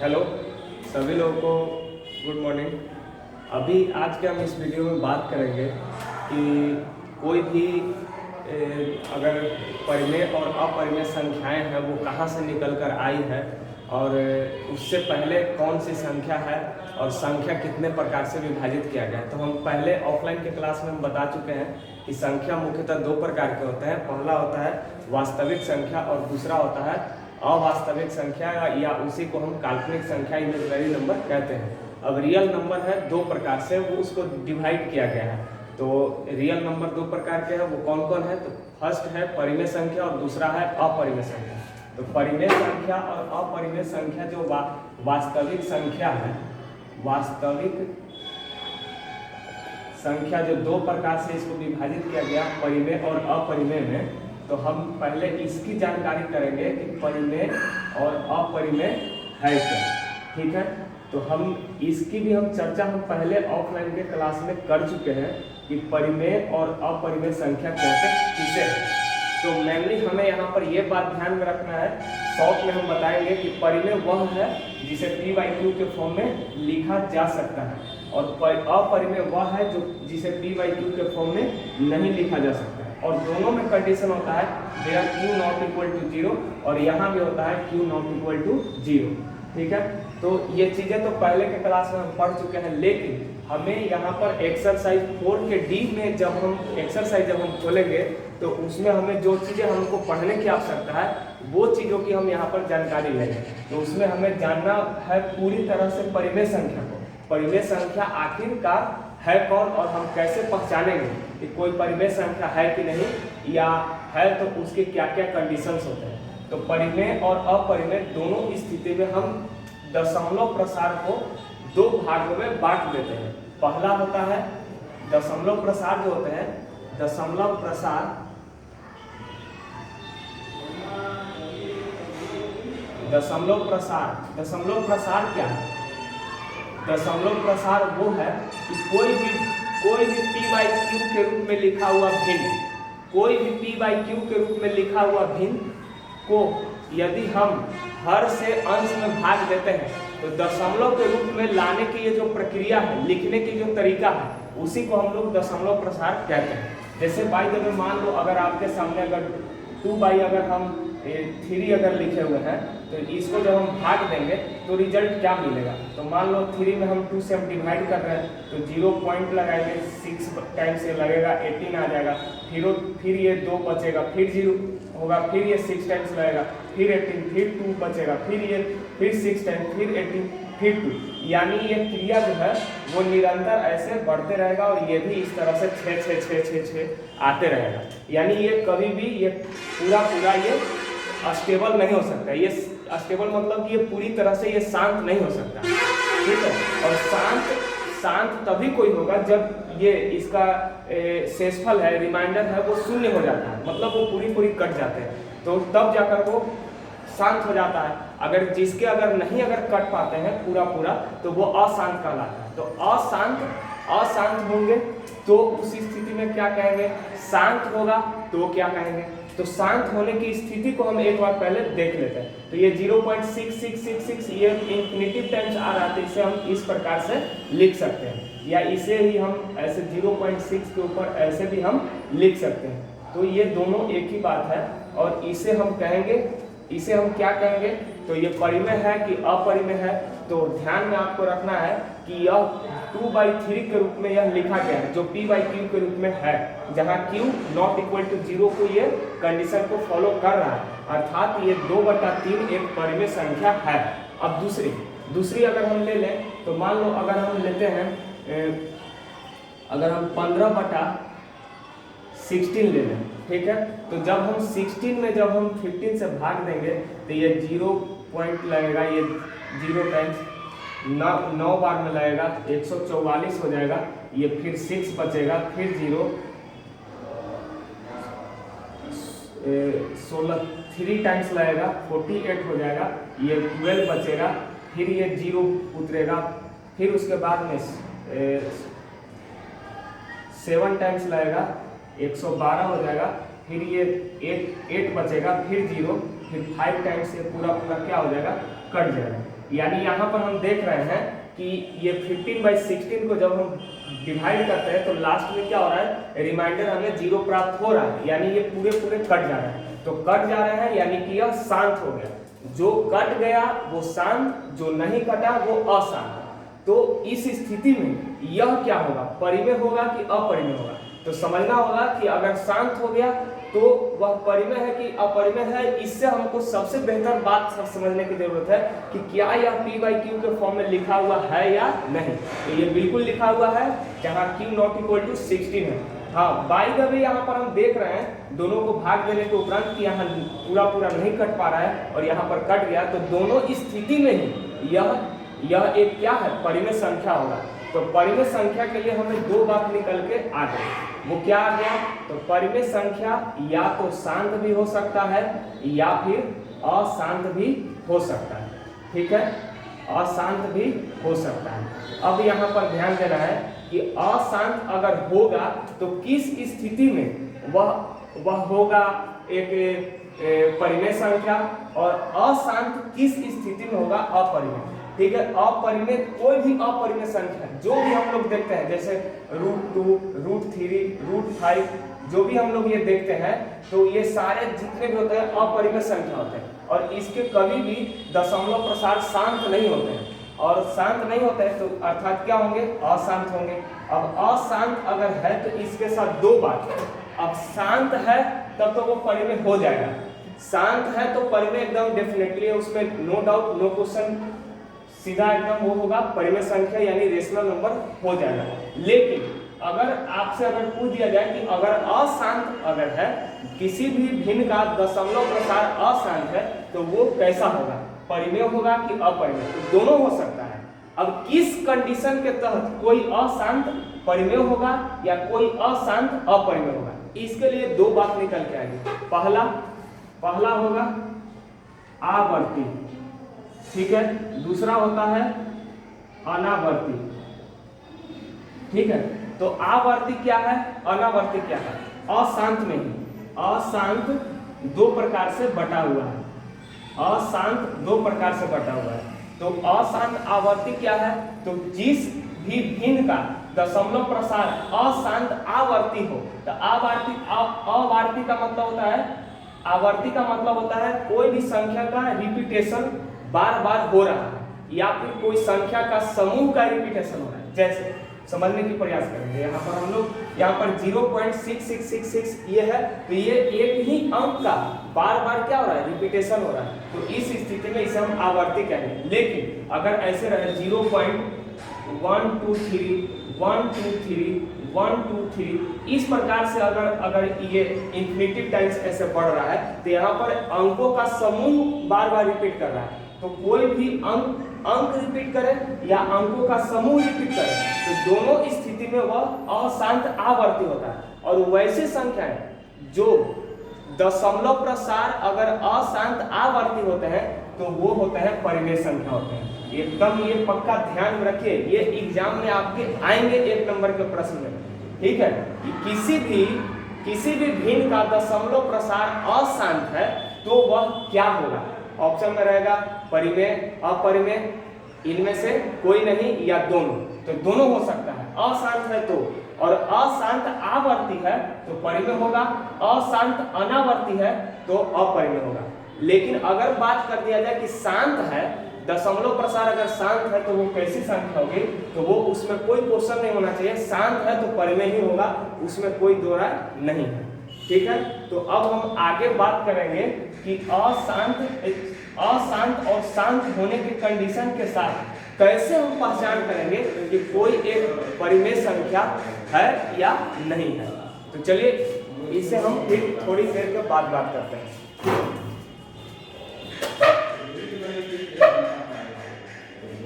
Hello सभी लोगों को गुड मॉर्निंग। अभी आज के हम इस वीडियो में बात करेंगे कि कोई भी अगर परिमेय और अपरिमेय संख्याएं हैं वो कहाँ से निकल कर आई है और उससे पहले कौन सी संख्या है और संख्या कितने प्रकार से विभाजित किया गया है। तो हम पहले ऑफलाइन के क्लास में हम बता चुके हैं कि संख्या मुख्यतः दो प्रकार के होते हैं। पहला होता है वास्तविक संख्या और दूसरा होता है अवास्तविक संख्या या उसी को हम काल्पनिक संख्या इमेजिनरी नंबर कहते हैं। अब रियल नंबर है दो प्रकार से, वो उसको डिवाइड किया गया है। तो रियल नंबर दो प्रकार के हैं, वो कौन कौन है? तो फर्स्ट है परिमेय संख्या और दूसरा है अपरिमेय संख्या। तो परिमेय संख्या और अपरिमेय संख्या जो वास्तविक संख्या है, वास्तविक संख्या जो दो प्रकार से इसको विभाजित किया गया परिमेय और अपरिमेय में, तो हम पहले इसकी जानकारी करेंगे कि परिमेय और अपरिमेय है क्या। ठीक है, तो हम इसकी भी हम चर्चा हम पहले ऑफलाइन के क्लास में कर चुके हैं कि परिमेय और अपरिमेय संख्या कैसे किसे है। तो मेनली हमें यहाँ पर यह बात ध्यान में रखना है। शॉर्ट में हम बताएंगे कि परिमेय वह है जिसे p/q के फॉर्म में लिखा जा सकता है और अपरिमेय वह है जो जिसे p/q के फॉर्म में नहीं लिखा जा सकता है। और दोनों में कंडीशन होता है where q not equal to 0 और यहाँ भी होता है q नॉट इक्वल टू 0। ठीक है, तो ये चीज़ें तो पहले के क्लास में हम पढ़ चुके हैं, लेकिन हमें यहाँ पर एक्सरसाइज 4 के डी में जब हम एक्सरसाइज जब हम खोलेंगे तो उसमें हमें जो चीज़ें हमको पढ़ने की आवश्यकता है वो चीज़ों की हम यहाँ पर जानकारी लेंगे। तो उसमें हमें जानना है पूरी तरह से परिमेय संख्या को, परिमेय संख्या आखिरकार है कौन और हम कैसे पहचानेंगे कि कोई परिमेय संख्या है कि नहीं, या है तो उसके क्या क्या कंडीशंस होते हैं। तो परिमेय और अपरिमेय दोनों स्थिति में हम दशमलव प्रसार को दो भागों में बांट देते हैं। पहला होता है दशमलव प्रसार जो होते हैं, दशमलव प्रसार दशमलव प्रसार क्या है? दशमलव प्रसार वो है कि कोई भी p/q के रूप में लिखा हुआ भिन्न, कोई भी p/q के रूप में लिखा हुआ भिन्न को यदि हम हर से अंश में भाग देते हैं तो दशमलव के रूप में लाने की ये जो प्रक्रिया है, लिखने की जो तरीका है, उसी को हम लोग दशमलव प्रसार कहते हैं। जैसे बाई द वे मान लो अगर आपके सामने अगर 2 अगर हम 3 अगर लिखे हुए हैं तो इसको जब हम भाग देंगे तो रिजल्ट क्या मिलेगा? तो मान लो 3 में हम 2 से हम डिवाइड कर रहे हैं तो 0 पॉइंट लगाएंगे, 6 टाइम से लगेगा 18 आ जाएगा, फिर ये 2 बचेगा, फिर 0 होगा, फिर ये 6 टाइम्स लगेगा, फिर 18, फिर 2 बचेगा, फिर 6 टाइम, फिर 18, फिर 2। यानी ये क्रिया जो है वो निरंतर ऐसे बढ़ते रहेगा और ये भी इस तरह से 6 6 6 6 6 आते रहेगा। यानी ये कभी भी ये पूरा ये अस्टेबल नहीं हो सकता। ये अस्टेबल मतलब कि ये पूरी तरह से ये शांत नहीं हो सकता। ठीक है, और शांत तभी कोई होगा जब ये इसका शेषफल है, रिमाइंडर है, वो शून्य हो जाता है, मतलब वो पूरी कट जाते हैं, तो तब जाकर वो शांत हो जाता है। अगर जिसके अगर कट पाते हैं पूरा तो वो अशांत कहलाता है। तो अशांत होंगे तो उस स्थिति में क्या कहेंगे? शांत होगा तो क्या कहेंगे? तो शांत होने की स्थिति को हम एक बार पहले देख लेते हैं। तो ये 0.6666 ये इंफिनिटिव टाइम्स आ रहा है, तो इसे हम इस प्रकार से लिख सकते हैं, या इसे ही हम ऐसे 0.6 के ऊपर ऐसे भी हम लिख सकते हैं। तो ये दोनों एक ही बात है और इसे हम कहेंगे, इसे हम क्या कहेंगे? तो ये परिमेय है कि अपरिमेय है? तो ध्यान में आपको रखना है कि यह 2/3 के रूप में यह लिखा गया है जो p/q के रूप में है, जहां q नॉट इक्वल टू 0 को ये कंडीशन को फॉलो कर रहा है, अर्थात ये 2/3 एक परिमेय संख्या है। अब दूसरी अगर हम ले लें तो मान लो अगर हम लेते हैं अगर हम 15/16 ले लें, ठीक है, तो जब हम 16 में जब हम 15 से भाग देंगे तो ये 0 पॉइंट लगेगा, ये 0 टाइम्स 9 बार में लगेगा, 144 हो जाएगा, ये फिर 6 बचेगा, फिर 0 16 3 टाइम्स लगेगा, 48 हो जाएगा, ये 12 बचेगा, फिर ये 0 उतरेगा, फिर उसके बाद में 7 टाइम्स लगेगा, 112 हो जाएगा, फिर ये 8 बचेगा, फिर 0, फिर 5 टाइम्स से पूरा क्या हो जाएगा? कट जाएगा। यानी यहाँ पर हम देख रहे हैं कि ये 15/16 को जब हम डिवाइड करते हैं तो लास्ट में क्या हो रहा है, रिमाइंडर हमें 0 प्राप्त हो रहा है, यानी ये पूरे पूरे कट जा रहे हैं। तो कट जा रहे हैं यानी कि यह शांत हो गया, जो कट गया वो शांत, जो नहीं कटा वो अशांत। तो इस स्थिति में यह क्या होगा, परिमेय होगा कि अपरिमेय होगा। तो समझना होगा कि अगर शांत हो गया तो वह परिमेय है कि अपरिमेय है। इससे हमको सबसे बेहतर बात समझने की जरूरत है कि क्या यह P/Q के फॉर्म में लिखा हुआ है या नहीं। तो ये बिल्कुल लिखा हुआ है, जहाँ Q ≠ 16 है। हाँ, बाय द वे यहाँ पर हम देख रहे हैं दोनों को भाग देने के उपरांत कि यहाँ पूरा पूरा नहीं कट पा रहा है और यहाँ पर कट गया, तो दोनों स्थिति में ही यह एक क्या है, परिमेय संख्या होगा। तो परिमेय संख्या के लिए हमें दो बात निकल के आ गई। वो क्या आ गया, तो परिमेय संख्या या तो शांत भी हो सकता है या फिर अशांत भी हो सकता है। ठीक है, अशांत भी हो सकता है। अब यहाँ पर ध्यान देना है कि अशांत अगर होगा तो किस स्थिति में वह होगा एक परिमेय संख्या, और अशांत किस स्थिति में होगा, अपरिमेय। ठीक है, अपरिमेय कोई भी अपरिमेय संख्या जो भी हम लोग देखते हैं, जैसे √2, √3, √5, जो भी हम लोग ये देखते हैं, तो ये सारे जितने भी होते हैं अपरिमेय संख्या होते हैं, और इसके कभी भी दशमलव प्रसार शांत नहीं होते हैं। और शांत नहीं होते हैं तो अर्थात क्या होंगे, अशांत होंगे। अब अशांत अगर है तो इसके साथ दो बात, अब शांत है तब तो वो परिमेय हो जाएगा, शांत है तो परिमेय एकदम डेफिनेटली है, उसमें नो डाउट, नो क्वेश्चन, सीधा एकदम वो होगा परिमेय संख्या यानी रेशनल नंबर हो जाएगा। लेकिन अगर आपसे अगर पूछ दिया जाए कि अगर अशांत अगर है, किसी भी भिन्न का दशमलव प्रसार अशांत है, तो वो कैसा होगा, परिमेय होगा कि अपरिमेय, तो दोनों हो सकता है। अब किस कंडीशन के तहत कोई अशांत परिमेय होगा या कोई अशांत अपरिमेय होगा, इसके लिए दो बात निकल के आएगी। पहला होगा आवर्ती, ठीक है, दूसरा होता है अनावर्ती। ठीक है, तो आवर्ती क्या है, अनावर्ती क्या है, अशांत में ही, अशांत दो प्रकार से बटा हुआ है, अशांत दो प्रकार से बटा हुआ है। तो अशांत आवर्ती क्या है, तो जिस भी भिन्न का दशमलव प्रसार अशांत आवर्ती हो, तो आवर्ती का मतलब होता है, आवर्ती का मतलब होता है कोई भी संख्या का रिपीटेशन बार बार हो रहा है, या फिर कोई संख्या का समूह का रिपीटेशन हो रहा है। जैसे समझने की प्रयास करेंगे, यहाँ पर हम लोग यहाँ पर 0.6666 ये है, तो ये एक ही अंक का बार बार क्या हो रहा है, रिपीटेशन हो रहा है, तो इस स्थिति में इसे हम आवर्ती कहेंगे। लेकिन अगर ऐसे रहे 0.123 123 123 इस प्रकार से अगर ये इंफिनिटिव टाइम्स ऐसे बढ़ रहा है, तो यहाँ पर अंकों का समूह बार बार रिपीट कर रहा है, तो कोई भी अंक रिपीट करे या अंकों का समूह रिपीट करे, तो दोनों स्थिति में वह अशांत आवर्ती होता है। और वैसे संख्याएं जो दशमलव प्रसार अगर अशांत आवर्ती होते हैं, तो वो होते हैं परिमेय संख्या होते हैं। एकदम ये पक्का ध्यान में रखिए, ये एग्जाम में आपके आएंगे 1 नंबर के प्रश्न में। ठीक है, किसी भी भिन्न का दशमलव प्रसार अशांत है, तो वह क्या होगा, ऑप्शन में रहेगा परिमेय, अपरिमेय, इनमें से कोई नहीं या दोनों, तो दोनों हो सकता है। अशांत है तो, और अशांत आवर्ती है तो परिमेय होगा, अशांत अनावर्ती है तो अपरिमेय होगा। लेकिन अगर बात कर दिया जाए कि शांत है, दशमलव प्रसार अगर शांत है तो वो कैसी संख्या होगी, तो वो उसमें कोई क्वेश्चन नहीं होना चाहिए, शांत है तो परिमेय ही होगा, उसमें कोई दो राय नहीं है। ठीक है, तो अब हम आगे बात करेंगे कि अशांत और शांत होने की कंडीशन के साथ कैसे हम पहचान करेंगे कि कोई एक परिमेय संख्या है या नहीं है। तो चलिए इसे हम फिर थोड़ी देर के बाद बात करते हैं।